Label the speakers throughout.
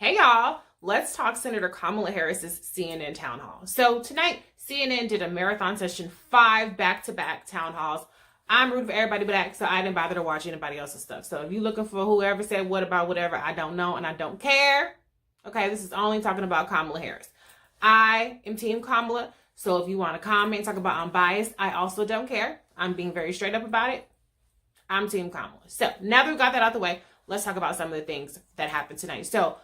Speaker 1: Hey y'all, let's talk Senator Kamala Harris's CNN town hall. So tonight, CNN did a marathon session, 5 back-to-back town halls. I'm rooting for everybody black, so I didn't bother to watch anybody else's stuff. So if you're looking for whoever said what about whatever, I don't know and I don't care. Okay, this is only talking about Kamala Harris. I am Team Kamala, so if you want to comment and talk about I'm biased, I also don't care. I'm being very straight up about it. I'm Team Kamala. So now that we got that out the way, let's talk about some of the things that happened tonight. So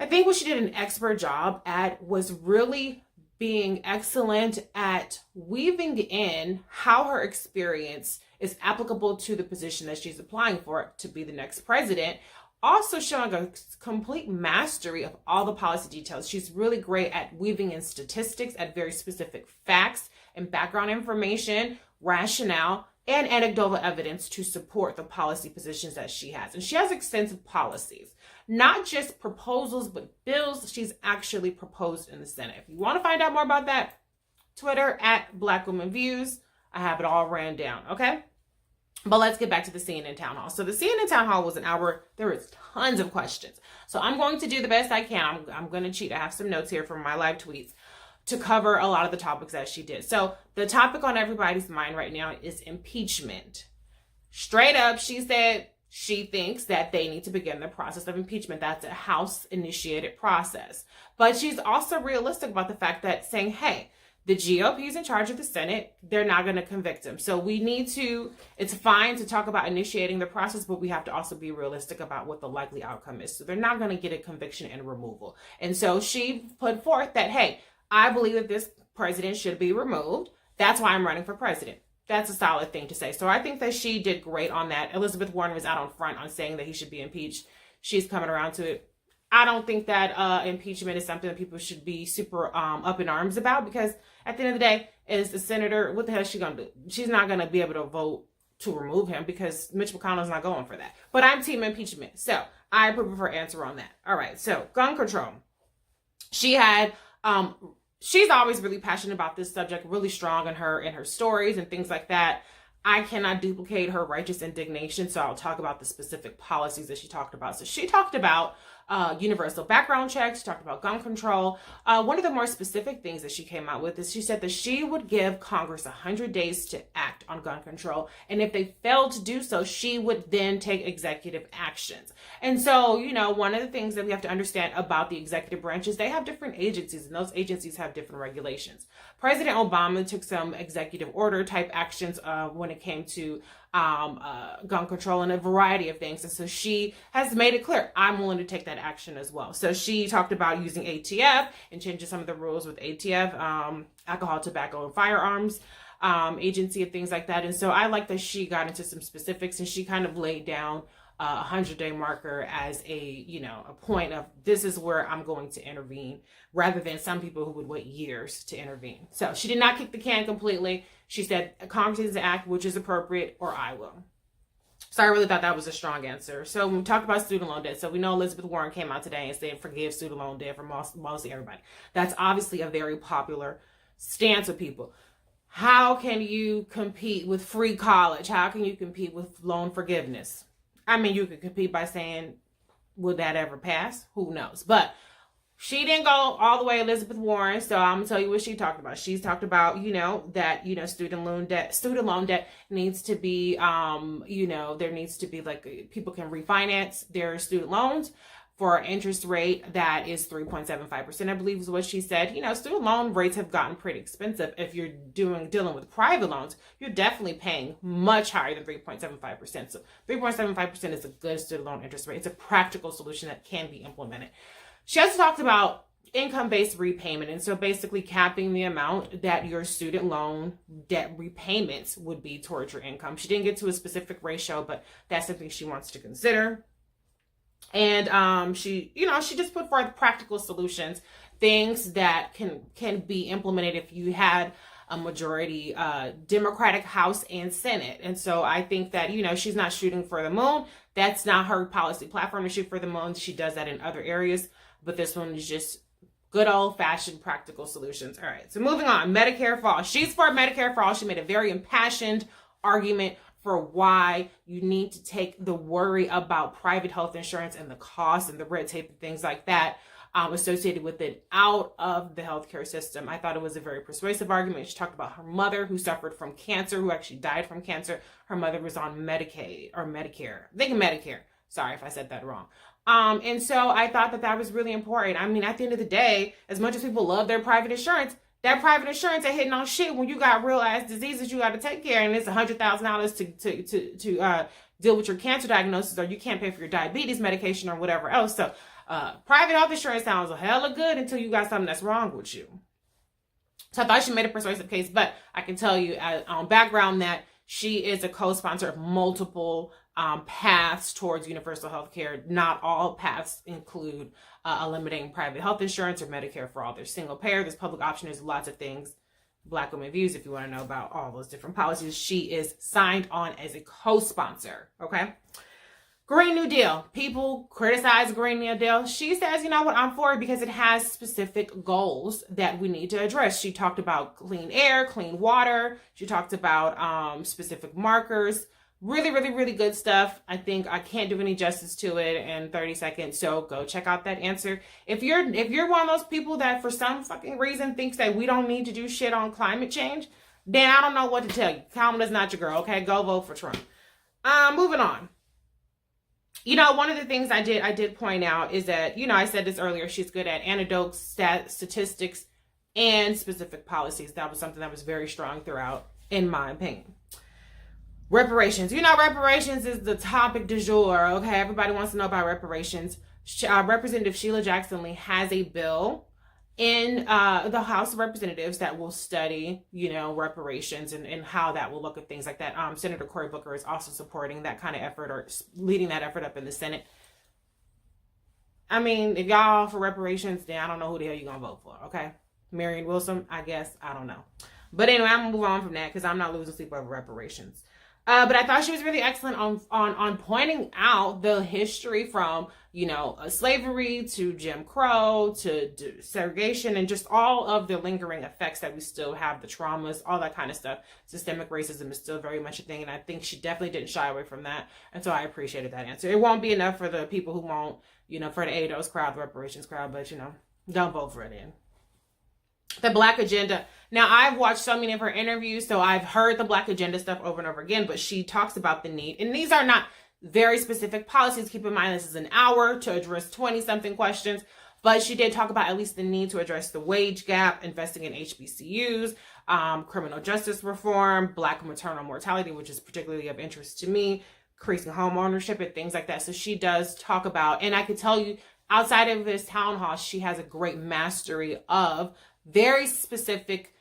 Speaker 1: I think what she did an expert job at was really being excellent at weaving in how her experience is applicable to the position that she's applying for to be the next president. Also showing a complete mastery of all the policy details. She's really great at weaving in statistics, at very specific facts and background information, rationale, and anecdotal evidence to support the policy positions that she has. And she has extensive policies, not just proposals, but bills she's actually proposed in the Senate. If you want to find out more about that, Twitter at Black Women Views. I have it all ran down, okay? But let's get back to the CNN town hall. So the CNN town hall was an hour. There was tons of questions. So I'm going to do the best I can. I'm going to cheat. I have some notes here from my live tweets to cover a lot of the topics that she did. So the topic on everybody's mind right now is impeachment. Straight up, she said she thinks that they need to begin the process of impeachment. That's a House-initiated process. But she's also realistic about the fact that saying, hey, the GOP is in charge of the Senate. They're not going to convict him. So we need to, it's fine to talk about initiating the process, but we have to also be realistic about what the likely outcome is. So they're not going to get a conviction and removal. And so she put forth that, hey, I believe that this president should be removed. That's why I'm running for president. That's a solid thing to say. So I think that she did great on that. Elizabeth Warren was out on front on saying that he should be impeached. She's coming around to it. I don't think that impeachment is something that people should be super up in arms about, because at the end of the day, as the senator, what the hell is she going to do? She's not going to be able to vote to remove him because Mitch McConnell's not going for that. But I'm team impeachment. So I approve of her answer on that. All right. So gun control. She had... she's always really passionate about this subject, really strong in her stories and things like that. I cannot duplicate her righteous indignation, so I'll talk about the specific policies that she talked about. So she talked about universal background checks. She talked about gun control. One of the more specific things that she came out with is she said that she would give Congress 100 days to act on gun control. And if they failed to do so, she would then take executive actions. And so, you know, one of the things that we have to understand about the executive branch is they have different agencies, and those agencies have different regulations. President Obama took some executive order type actions when it came to gun control and a variety of things. And so she has made it clear, I'm willing to take that action as well. So she talked about using ATF and changing some of the rules with ATF, alcohol, tobacco, and firearms agency and things like that. And so I like that she got into some specifics and she kind of laid down a 100-day marker as a point of this is where I'm going to intervene, rather than some people who would wait years to intervene. So she did not kick the can completely. She said Congress needs to act, which is appropriate, or I will. So I really thought that was a strong answer. So when we talked about student loan debt, so we know Elizabeth Warren came out today and said forgive student loan debt for mostly everybody. That's obviously a very popular stance with people. How can you compete with free college? How can you compete with loan forgiveness? I mean, you could compete by saying, would that ever pass? Who knows? But she didn't go all the way Elizabeth Warren, so I'm going to tell you what she talked about. She's talked about, that, student loan debt needs to be, there needs to be like people can refinance their student loans for an interest rate that is 3.75%, I believe is what she said. Student loan rates have gotten pretty expensive. If you're dealing with private loans, you're definitely paying much higher than 3.75%. So 3.75% is a good student loan interest rate. It's a practical solution that can be implemented. She also talked about income-based repayment, and so basically capping the amount that your student loan debt repayments would be towards your income. She didn't get to a specific ratio, but that's something she wants to consider. And she just put forth practical solutions, things that can be implemented if you had a majority Democratic House and Senate. And so I think that, she's not shooting for the moon. That's not her policy platform to shoot for the moon. She does that in other areas, but this one is just good old-fashioned practical solutions. All right, so moving on, Medicare for all. She's for Medicare for all. She made a very impassioned argument for why you need to take the worry about private health insurance and the cost and the red tape and things like that associated with it out of the healthcare system. I thought it was a very persuasive argument. She talked about her mother who suffered from cancer, who actually died from cancer. Her mother was on Medicaid or Medicare. I think Medicare. Sorry if I said that wrong. And so I thought that was really important. I mean, at the end of the day, as much as people love their private insurance, that private insurance ain't hitting on shit when you got real ass diseases you got to take care of, and it's $100,000 to deal with your cancer diagnosis, or you can't pay for your diabetes medication or whatever else. So private health insurance sounds hella good until you got something that's wrong with you. So I thought she made a persuasive case, but I can tell you on background that she is a co-sponsor of multiple paths towards universal health care. Not all paths include eliminating private health insurance or Medicare for all. There's single payer, there's public option, there's lots of things. Black Women Views, if you want to know about all those different policies, she is signed on as a co-sponsor, okay? Green New Deal. People criticize Green New Deal. She says, you know what, I'm for it because it has specific goals that we need to address. She talked about clean air, clean water. She talked about specific markers. Really, really, really good stuff. I think I can't do any justice to it in 30 seconds. So go check out that answer. If you're one of those people that for some fucking reason thinks that we don't need to do shit on climate change, then I don't know what to tell you. Kamala's not your girl, okay? Go vote for Trump. Moving on. You know, one of the things I did point out is that, you know, I said this earlier, she's good at anecdotes, statistics, and specific policies. That was something that was very strong throughout, in my opinion. Reparations. You know, reparations is the topic du jour, okay? Everybody wants to know about reparations. Representative Sheila Jackson Lee has a bill in the House of Representatives that will study, you know, reparations and how that will look at things like that. Senator Cory Booker is also supporting that kind of effort or leading that effort up in the Senate. I mean, if y'all for reparations, then I don't know who the hell you're going to vote for, okay? Marion Wilson, I guess. I don't know. But anyway, I'm going to move on from that because I'm not losing sleep over reparations. But I thought she was really excellent on pointing out the history from, you know, slavery to Jim Crow to segregation and just all of the lingering effects that we still have, the traumas, all that kind of stuff. Systemic racism is still very much a thing, and I think she definitely didn't shy away from that. And so I appreciated that answer. It won't be enough for the people who won't, you know, for the ADOS crowd, the reparations crowd, but, you know, don't vote for it in. The Black Agenda. Now, I've watched so many of her interviews, so I've heard the Black Agenda stuff over and over again, but she talks about the need. And these are not very specific policies. Keep in mind, this is an hour to address 20-something questions, but she did talk about at least the need to address the wage gap, investing in HBCUs, criminal justice reform, Black maternal mortality, which is particularly of interest to me, increasing home ownership and things like that. So she does talk about, and I could tell you, outside of this town hall, she has a great mastery of very specific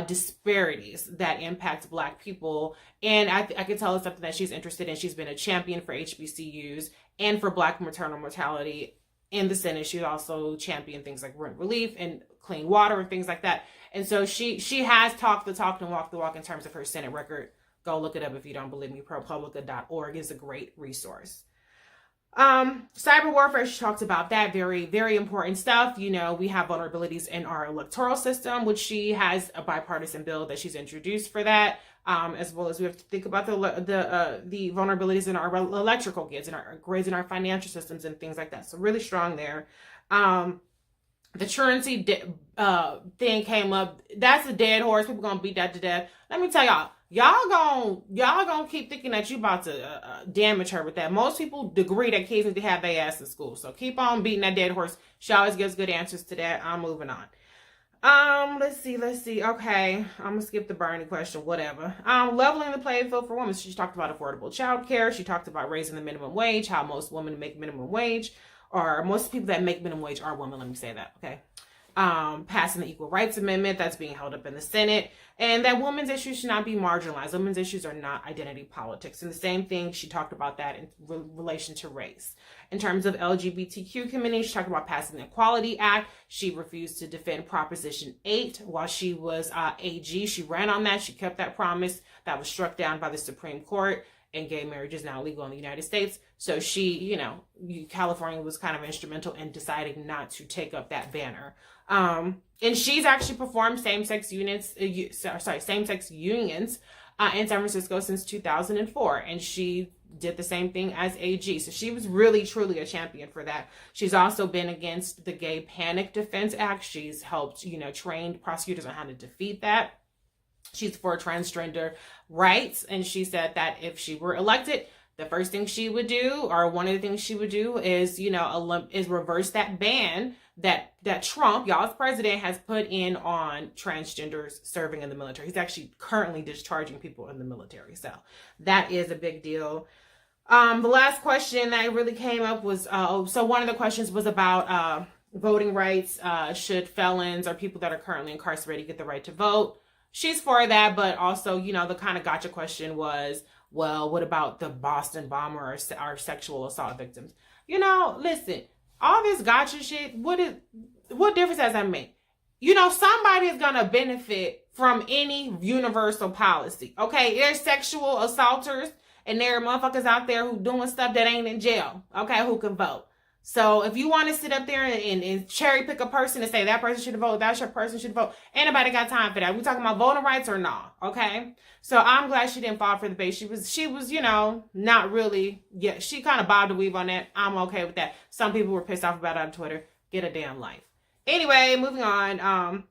Speaker 1: disparities that impact Black people. And I can tell it's something that she's interested in. She's been a champion for HBCUs and for Black maternal mortality in the Senate. She also championed things like rent relief and clean water and things like that. And so she has talked the talk and walked the walk in terms of her Senate record. Go look it up if you don't believe me. ProPublica.org is a great resource. Cyber warfare, she talks about that. Very, very important stuff. You know, we have vulnerabilities in our electoral system, which she has a bipartisan bill that she's introduced for that. As well as we have to think about the vulnerabilities in our electrical grids, in our financial systems and things like that. So really strong there. The truancy thing came up. That's a dead horse. People gonna beat that to death. Let me tell y'all gonna keep thinking that you about to damage her with that. Most people agree that kids need to have their ass in school. So keep on beating that dead horse. She always gives good answers to that. I'm moving on. Let's see. Okay, I'm gonna skip the Bernie question, whatever. Leveling the playing field for women. She talked about affordable childcare. She talked about raising the minimum wage, how most women make minimum wage, or most people that make minimum wage are women, let me say that, okay? Passing the Equal Rights Amendment that's being held up in the Senate, and that women's issues should not be marginalized. Women's issues are not identity politics. And the same thing, she talked about that in relation to race. In terms of LGBTQ community, she talked about passing the Equality Act. She refused to defend Proposition 8 while she was AG. She ran on that. She kept that promise. That was struck down by the Supreme Court. and gay marriage is now legal in the United States. So she, California was kind of instrumental in deciding not to take up that banner. And she's actually performed same-sex unions in San Francisco since 2004. And she did the same thing as AG. So she was really, truly a champion for that. She's also been against the Gay Panic Defense Act. She's helped, trained prosecutors on how to defeat that. She's for transgender rights. And she said that if she were elected, the first thing she would do, or one of the things she would do is, is reverse that ban that Trump, y'all's president, has put in on transgenders serving in the military. He's actually currently discharging people in the military. So that is a big deal. The last question that really came up was, so one of the questions was about voting rights. Should felons or people that are currently incarcerated get the right to vote? She's for that, but also, the kind of gotcha question was, well, what about the Boston bomber or sexual assault victims? Listen, all this gotcha shit, what difference does that make? Somebody is going to benefit from any universal policy, okay? There's sexual assaulters and there are motherfuckers out there who doing stuff that ain't in jail, okay, who can vote. So if you want to sit up there and cherry pick a person and say that person should vote, that person should vote, ain't nobody got time for that. We talking about voting rights or not, okay? So I'm glad she didn't fall for the bait. She was, not really, she kind of bobbed and weave on that. I'm okay with that. Some people were pissed off about it on Twitter. Get a damn life. Anyway, moving on. One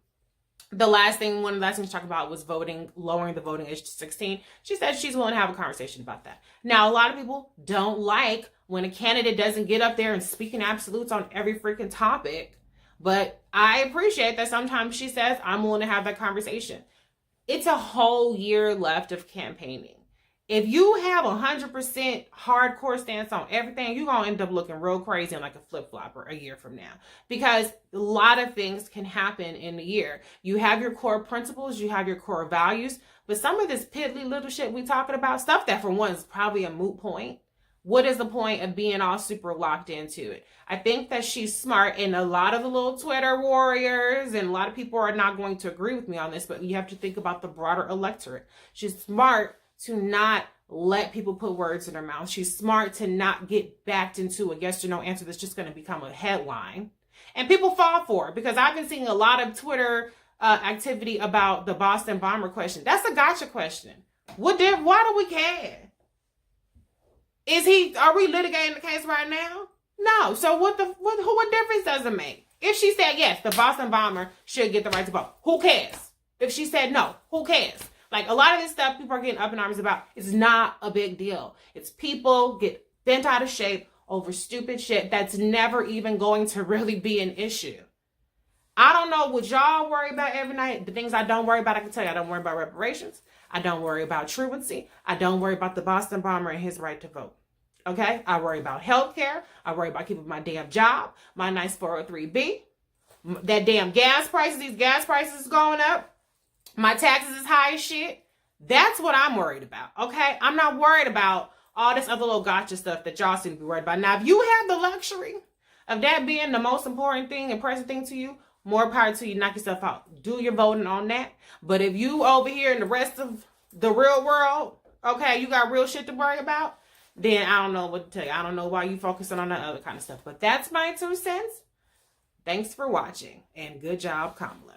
Speaker 1: of the last things to talk about was lowering the voting age to 16. She said she's willing to have a conversation about that. Now, a lot of people don't like when a candidate doesn't get up there and speak in absolutes on every freaking topic. But I appreciate that sometimes she says, I'm willing to have that conversation. It's a whole year left of campaigning. If you have 100% hardcore stance on everything, you're going to end up looking real crazy and like a flip-flopper a year from now. Because a lot of things can happen in a year. You have your core principles, you have your core values, but some of this piddly little shit we talking about, stuff that for one is probably a moot point. What is the point of being all super locked into it? I think that she's smart, and a lot of the little Twitter warriors and a lot of people are not going to agree with me on this, but you have to think about the broader electorate. She's smart to not let people put words in her mouth. She's smart to not get backed into a yes or no answer that's just going to become a headline. And people fall for it because I've been seeing a lot of Twitter activity about the Boston bomber question. That's a gotcha question. Why do we care? Are we litigating the case right now? No. So what difference does it make? If she said yes, the Boston bomber should get the right to vote, who cares? If she said no, who cares? Like a lot of this stuff people are getting up in arms about is not a big deal. It's people get bent out of shape over stupid shit that's never even going to really be an issue. I don't know what y'all worry about every night. The things I don't worry about, I can tell you, I don't worry about reparations. I don't worry about truancy. I don't worry about the Boston bomber and his right to vote. Okay? I worry about healthcare. I worry about keeping my damn job, my nice 403B, that damn gas prices. These gas prices is going up. My taxes is high as shit. That's what I'm worried about. Okay? I'm not worried about all this other little gotcha stuff that y'all seem to be worried about. Now, if you have the luxury of that being the most important thing and pressing thing to you, more power to you. Knock yourself out. Do your voting on that. But if you over here in the rest of the real world, okay, you got real shit to worry about, then I don't know what to tell you. I don't know why you focusing on that other kind of stuff. But that's my 2 cents. Thanks for watching. And good job, Kamala.